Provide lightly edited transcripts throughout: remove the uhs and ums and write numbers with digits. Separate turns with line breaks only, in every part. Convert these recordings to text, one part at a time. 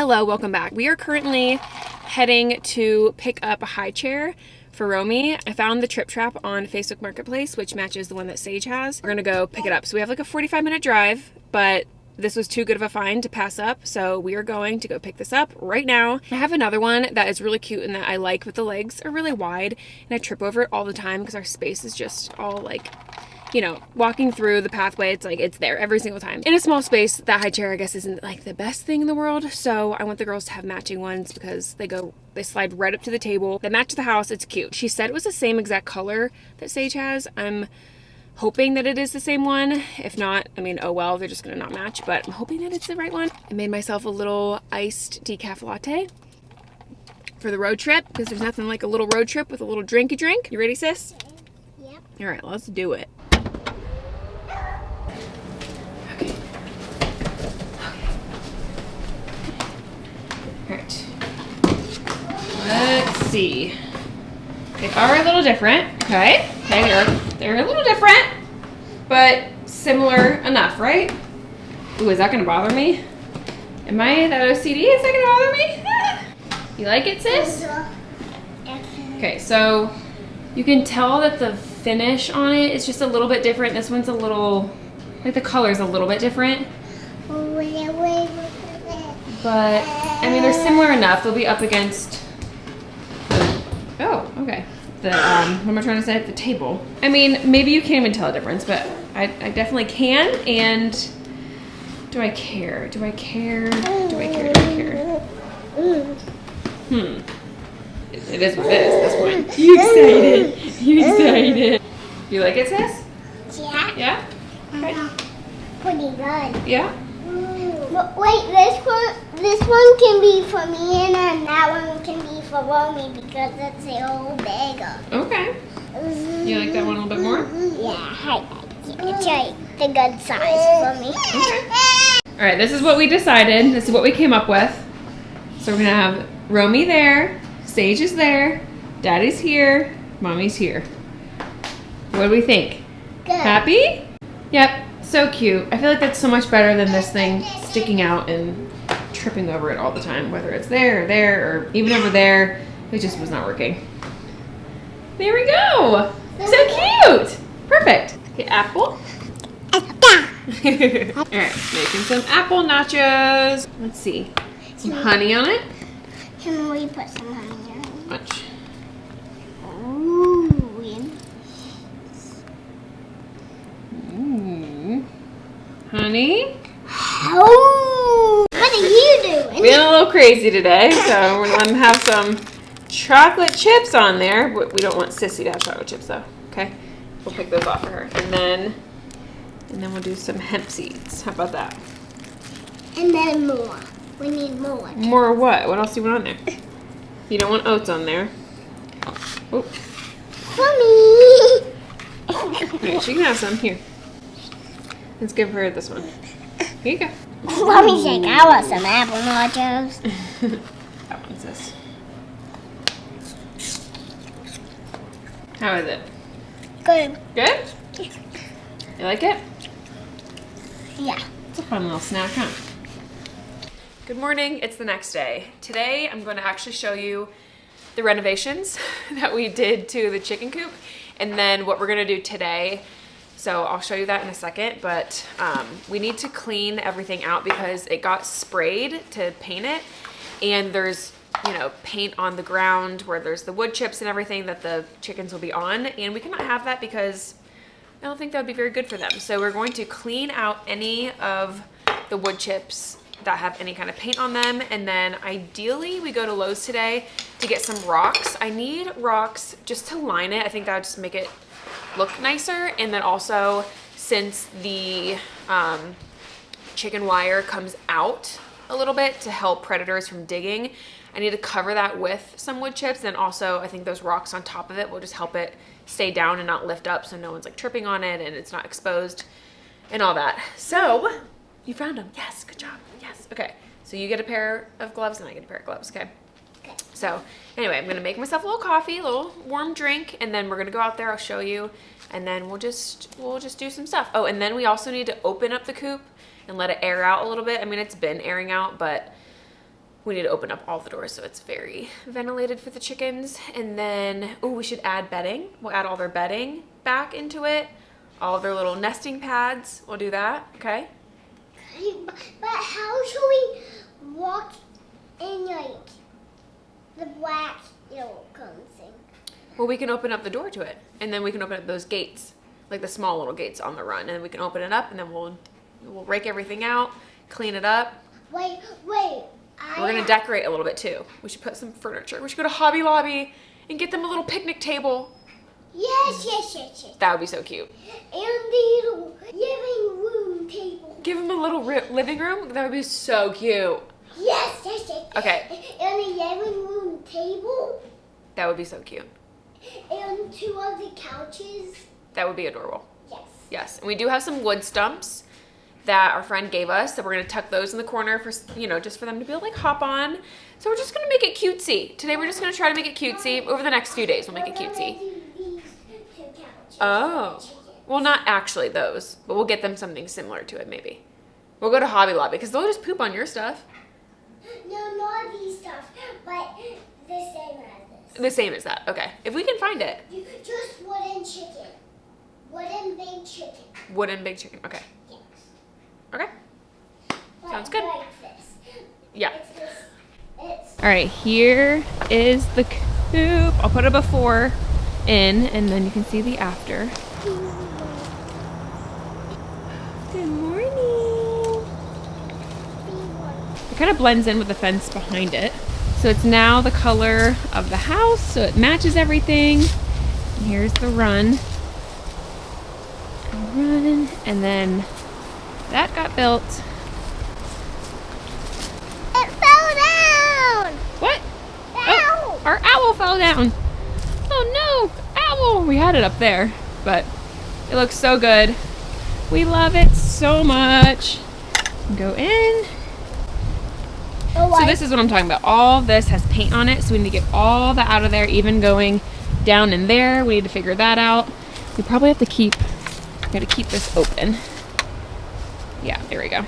Hello, welcome back. We are currently heading to pick up a high chair for Romy. I found the Trip Trap on Facebook Marketplace, which matches the one that Sage has. We're gonna go pick it up. So we have like a 45-minute drive, but this was too good of a find to pass up, so we are going to go pick this up right now. I have another one that is really cute and that I like, but the legs are really wide and I trip over it all the time because our space is just all like, you know, walking through the pathway, it's like it's there every single time. In a small space, that high chair I guess isn't like the best thing in the world, so I want the girls to have matching ones because they slide right up to the table. They match the house, it's cute. She said it was the same exact color that Sage has. I'm hoping that it is the same one. If not, I mean, oh well, they're just gonna not match, but I'm hoping that it's the right one. I made myself a little iced decaf latte for the road trip because there's nothing like a little road trip with a little drinky drink. You ready, sis?
Yep.
All right, let's do it. Okay. All right. Let's see. They are a little different. Okay, they're a little different, but similar enough, right? Ooh, is that gonna bother me? Am I that OCD? Is that gonna bother me? You like it, sis? Okay, so you can tell that the finish on it is just a little bit different. This one's a little, like the color's a little bit different. But, I mean, they're similar enough. They'll be up against, oh, okay. What am I trying to say? The table. I mean, maybe you can't even tell a difference, but I definitely can. And do I care? Do I care? Do I care? Do I care? It is what it is at this point. You excited? You excited? You like it, sis?
Yeah.
Yeah? Okay.
Pretty good.
Yeah?
But wait, this one can be for me and then that one can be for Romy because it's a little bigger.
Okay. You like that one a little bit more?
Yeah, I like it. It's like the good size for me.
Okay. All right, this is what we decided. This is what we came up with. So we're gonna have Romy there, Sage is there, Daddy's here, Mommy's here. What do we think?
Good.
Happy? Yep, so cute. I feel like that's so much better than this thing sticking out and tripping over it all the time, whether it's there or even over there. It just was not working. There we go. So cute. Perfect. Okay, apple. All right, making some apple nachos. Let's see. Some honey on it.
Can we put some honey on it?
Much. Ooh. Honey.
Oh, what are you doing?
Being a little crazy today, so we're going to have some chocolate chips on there. But we don't want Sissy to have chocolate chips though, okay? We'll pick those off for her. And then we'll do some hemp seeds. How about that?
And then more. We need more.
More what? What else do you want on there? You don't want oats on there. Oh.
For me.
Right, she can have some. Here. Let's give her this one. Here you go.
Mommy's like, I want some apple nachos.
That one's this. How is it?
Good.
Good? You like it?
Yeah.
It's a fun little snack, huh? Good morning, it's the next day. Today I'm going to actually show you the renovations that we did to the chicken coop and then what we're going to do today. So I'll show you that in a second, but we need to clean everything out because it got sprayed to paint it and there's, you know, paint on the ground where there's the wood chips and everything that the chickens will be on, and we cannot have that because I don't think that would be very good for them. So we're going to clean out any of the wood chips that have any kind of paint on them, and then ideally we go to Lowe's today to get some rocks. I need rocks just to line it. I think that would just make it look nicer, and then also since the chicken wire comes out a little bit to help predators from digging, I need to cover that with some wood chips, and also I think those rocks on top of it will just help it stay down and not lift up so no one's like tripping on it and it's not exposed and all that. So you found them. Yes, good job. Yes. Okay. So you get a pair of gloves and I get a pair of gloves. Okay.
Okay.
So anyway, I'm going to make myself a little coffee, a little warm drink, and then we're going to go out there. I'll show you, and then we'll just do some stuff. Oh, and then we also need to open up the coop and let it air out a little bit. I mean, it's been airing out, but we need to open up all the doors so it's very ventilated for the chickens. And then, oh, we should add bedding. We'll add all their bedding back into it. All of their little nesting pads. We'll do that, okay?
But how should we walk in like the black thing?
Well, we can open up the door to it, and then we can open up those gates, like the small little gates on the run, and then we can open it up, and then we'll rake everything out, clean it up.
Wait.
We're gonna decorate a little bit too. We should put some furniture. We should go to Hobby Lobby and get them a little picnic table.
Yes.
That would be so cute.
And the little living room table.
Give them a little living room. That would be so cute.
Yes.
Okay.
And the living room table.
That would be so cute.
And 2 of the couches.
That would be adorable.
Yes.
Yes, and we do have some wood stumps that our friend gave us, so we're gonna tuck those in the corner for, just for them to be able to like hop on. So we're just gonna make it cutesy. Today we're just gonna try to make it cutesy. Over the next few days, we'll make it cutesy.
These 2 couches.
Oh, well, not actually those, but we'll get them something similar to it maybe. We'll go to Hobby Lobby because they'll just poop on your stuff.
No, not these stuff, but the same as this.
The same as that. Okay, if we can find it.
Just wooden chicken. Wooden big chicken.
Wooden big chicken. Okay.
Yes.
Okay. Sounds good.
Like this.
Yeah.
It's
All right, here is the coop. I'll put a before in, and then you can see the after. Good morning. It kind of blends in with the fence behind it. So it's now the color of the house, so it matches everything. And here's the run. And then that got built.
It fell down.
What?
Ow.
Oh, our owl fell down. Oh no, owl. We had it up there, but it looks so good. We love it so much. Go in. So this is what I'm talking about. All this has paint on it, so we need to get all that out of there, even going down in there. We need to figure that out. We probably have to keep this open. Yeah, there we go.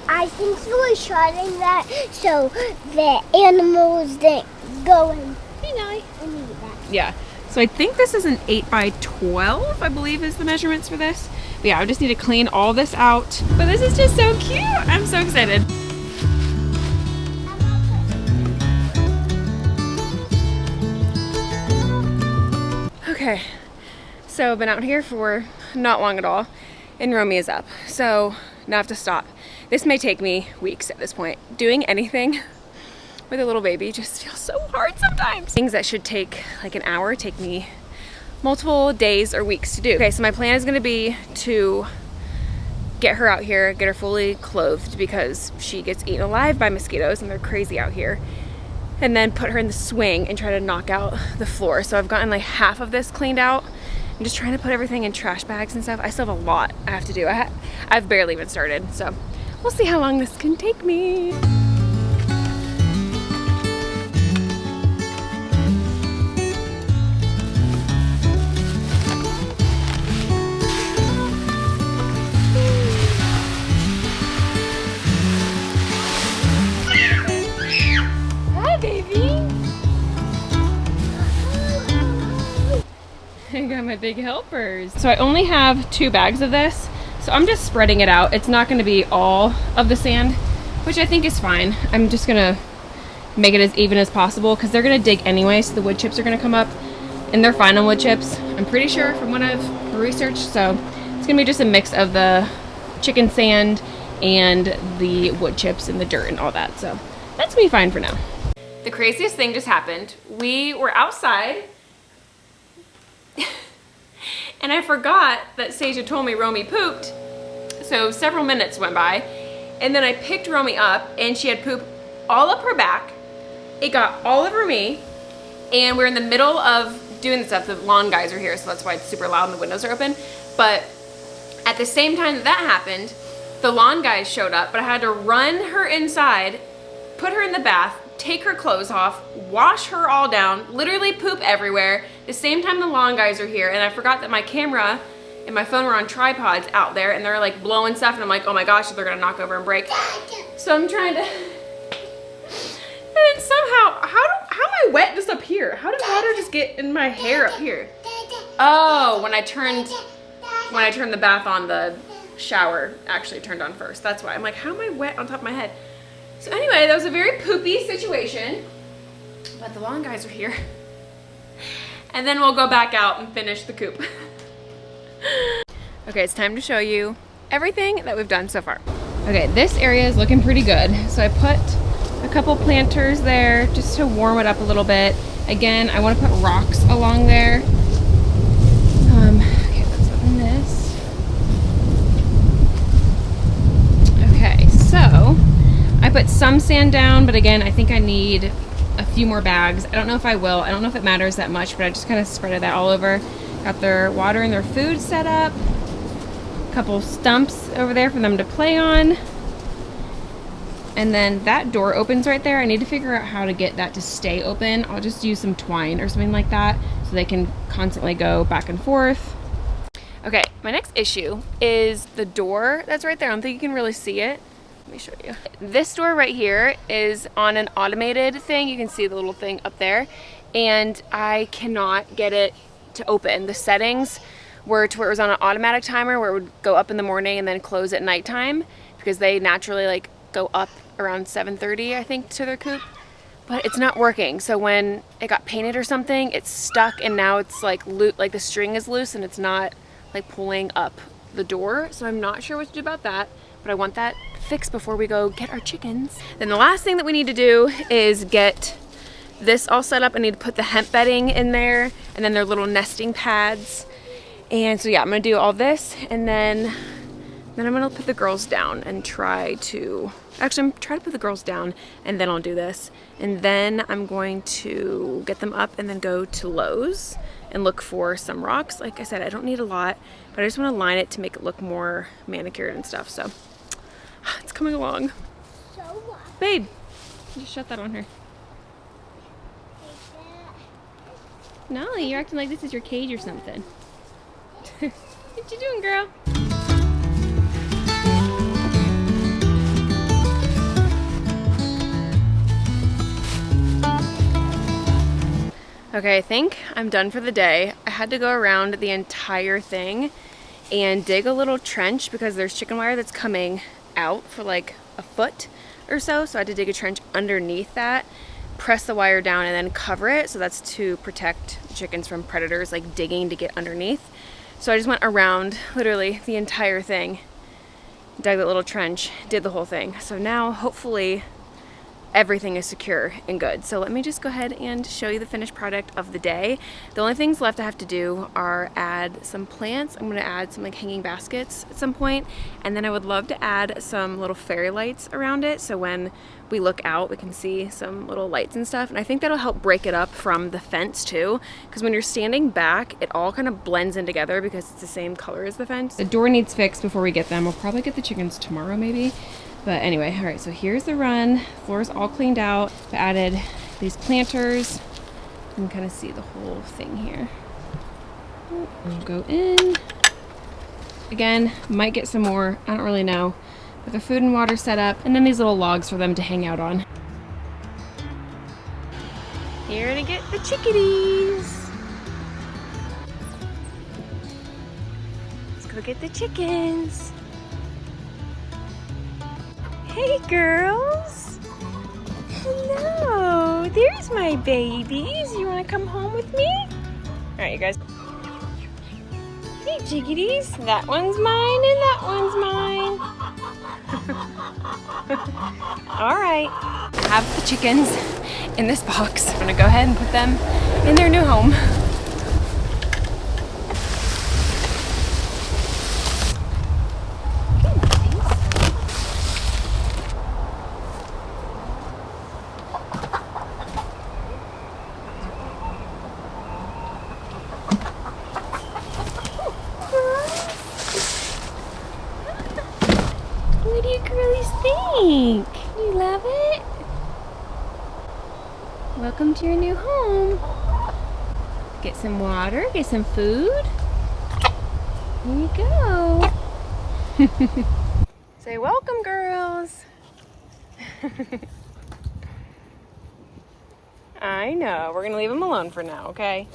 I think we were shutting that so the animals didn't go in. I need that.
Yeah, so I think this is an 8 by 12, I believe is the measurements for this. But yeah, I just need to clean all this out. But this is just so cute. I'm so excited. Okay, so I've been out here for not long at all, and Romy is up, so now I have to stop. This may take me weeks at this point. Doing anything with a little baby just feels so hard sometimes. Things that should take like an hour take me multiple days or weeks to do. Okay, so my plan is gonna be to get her out here, get her fully clothed because she gets eaten alive by mosquitoes and they're crazy out here. And then put her in the swing and try to knock out the floor. So I've gotten like half of this cleaned out. I'm just trying to put everything in trash bags and stuff. I still have a lot I have to do. I've barely even started. So we'll see how long this can take me. I got my big helpers. So I only have 2 bags of this, so I'm just spreading it out. It's not going to be all of the sand, which I think is fine. I'm just going to make it as even as possible because they're going to dig anyway, so the wood chips are going to come up, and they're fine on wood chips, I'm pretty sure, from what I've researched. So it's going to be just a mix of the chicken sand and the wood chips and the dirt and all that. So that's going to be fine for now. The craziest thing just happened. We were outside and I forgot that Sage had told me Romy pooped. So several minutes went by, and then I picked Romy up and she had poop all up her back. It got all over me, and we're in the middle of doing this stuff. The lawn guys are here, so that's why it's super loud and the windows are open. But at the same time that that happened, the lawn guys showed up, but I had to run her inside, put her in the bath, take her clothes off, wash her all down, literally poop everywhere. The same time the lawn guys are here, and I forgot that my camera and my phone were on tripods out there, and they're like blowing stuff, and I'm like, oh my gosh, they're gonna knock over and break. So I'm trying to then somehow, how am I wet just up here? How did water just get in my hair up here? Oh, when I turned the bath on, the shower actually turned on first. That's why. I'm like, how am I wet on top of my head? So anyway, that was a very poopy situation, but the lawn guys are here. And then we'll go back out and finish the coop. Okay, it's time to show you everything that we've done so far. Okay, this area is looking pretty good. So I put a couple planters there just to warm it up a little bit. Again, I want to put rocks along there. Okay, let's open this. Okay, so I put some sand down, but again, I think I need a few more bags. I don't know if I will. I don't know if it matters that much, but I just kind of spreaded that all over. Got their water and their food set up. A couple stumps over there for them to play on. And then that door opens right there. I need to figure out how to get that to stay open. I'll just use some twine or something like that so they can constantly go back and forth. Okay, my next issue is the door that's right there. I don't think you can really see it. Let me show you. This door right here is on an automated thing. You can see the little thing up there. And I cannot get it to open. The settings were to where it was on an automatic timer where it would go up in the morning and then close at nighttime because they naturally like go up around 7:30, I think, to their coop. But it's not working. So when it got painted or something, it's stuck and now it's like the string is loose and it's not like pulling up the door. So I'm not sure what to do about that, but I want that fixed before we go get our chickens. Then the last thing that we need to do is get this all set up. I need to put the hemp bedding in there and then their little nesting pads. And so yeah, I'm gonna do all this and then I'm gonna put the girls down and try to put the girls down and then I'll do this. And then I'm going to get them up and then go to Lowe's and look for some rocks. Like I said, I don't need a lot, but I just wanna line it to make it look more manicured and stuff. So it's coming along.
So what?
Babe, just shut that on her. Nolly, you're acting like this is your cage or something. What you doing, girl? Okay, I think I'm done for the day. I had to go around the entire thing and dig a little trench because there's chicken wire that's coming out for like a foot or so. So I had to dig a trench underneath that, press the wire down and then cover it. So that's to protect chickens from predators like digging to get underneath. So I just went around literally the entire thing, dug that little trench, did the whole thing. So now hopefully everything is secure and good. So let me just go ahead and show you the finished product of the day. The only things left I have to do are add some plants. I'm gonna add some like hanging baskets at some point, and then I would love to add some little fairy lights around it so when we look out we can see some little lights and stuff. And I think that'll help break it up from the fence too, because when you're standing back it all kind of blends in together because it's the same color as the fence. The door needs fixed before we get them. We'll probably get the chickens tomorrow maybe. But anyway, all right, so here's the run. Floor's all cleaned out. I added these planters. You can kind of see the whole thing here. We'll go in. Again, might get some more, I don't really know. But the food and water set up, and then these little logs for them to hang out on. Here to get the chickadees. Let's go get the chickens. Hey girls! Hello! There's my babies. You want to come home with me? Alright, you guys. Hey chickadees. That one's mine and that one's mine. Alright. I have the chickens in this box. I'm going to go ahead and put them in their new home. What do you girlies think? You love it? Welcome to your new home. Get some water, get some food. Here you go. Say welcome, girls. I know. We're gonna leave him alone for now, okay?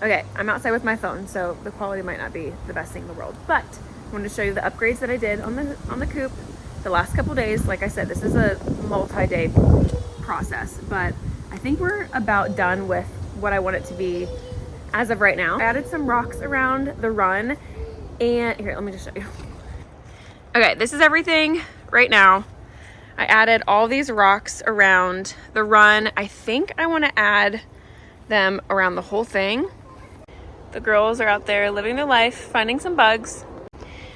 Okay, I'm outside with my phone, so the quality might not be the best thing in the world, but I wanted to show you the upgrades that I did on the coop the last couple days. Like I said, this is a multi-day process, but I think we're about done with what I want it to be as of right now. I added some rocks around the run, and here, let me just show you. Okay, this is everything right now. I added all these rocks around the run. I think I want to add them around the whole thing. The girls are out there living their life, finding some bugs.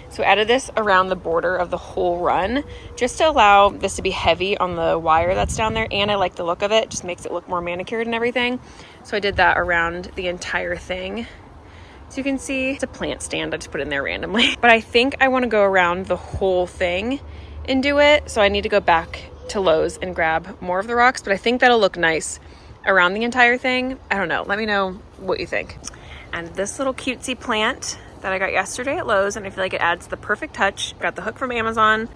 So I added this around the border of the whole run, just to allow this to be heavy on the wire that's down there. And I like the look of it, just makes it look more manicured and everything. So I did that around the entire thing. So you can see it's a plant stand, I just put it in there randomly. But I think I want to go around the whole thing and do it. So I need to go back to Lowe's and grab more of the rocks, but I think that'll look nice around the entire thing. I don't know, let me know what you think. And this little cutesy plant that I got yesterday at Lowe's, and I feel like it adds the perfect touch. Got the hook from Amazon.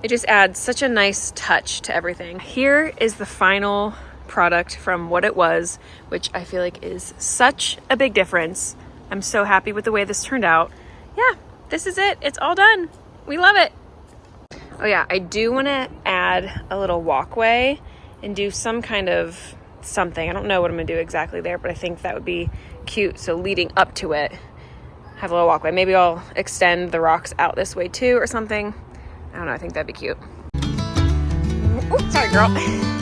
It just adds such a nice touch to everything. Here is the final product from what it was, which I feel like is such a big difference. I'm so happy with the way this turned out. Yeah, this is it. It's all done. We love it. Oh yeah, I do want to add a little walkway and do some kind of something. I don't know what I'm gonna do exactly there, but I think that would be cute. So leading up to it, have a little walkway. Maybe I'll extend the rocks out this way too or something. I don't know, I think that'd be cute. Ooh, sorry girl.